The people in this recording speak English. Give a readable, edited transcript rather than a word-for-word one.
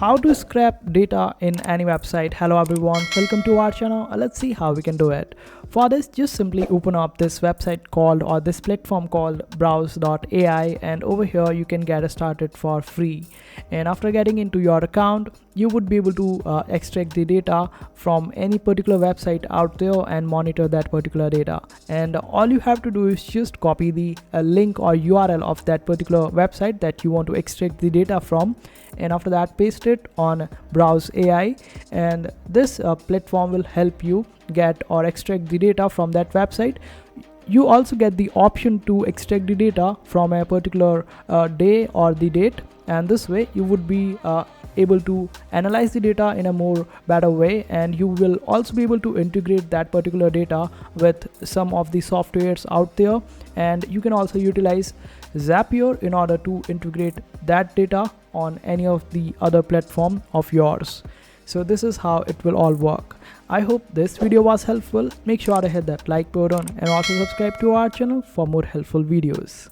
how to scrape data in any website. Hello everyone, welcome to our channel. Let's see how we can do it. For this, just simply open up this website called, or this platform called browse.ai, and over here you can get started for free. And after getting into your account, you would be able to extract the data from any particular website out there and monitor that particular data. And all you have to do is just copy the link or URL of that particular website that you want to extract the data from, and after that paste it on Browse AI, and this platform will help you get or extract the data from that website. You also get the option to extract the data from a particular day or the date, and this way you would be able to analyze the data in a more better way, and you will also be able to integrate that particular data with some of the softwares out there. And you can also utilize Zapier in order to integrate that data on any of the other platform of yours. So this is how it will all work. I hope this video was helpful. Make sure to hit that like button and also subscribe to our channel for more helpful videos.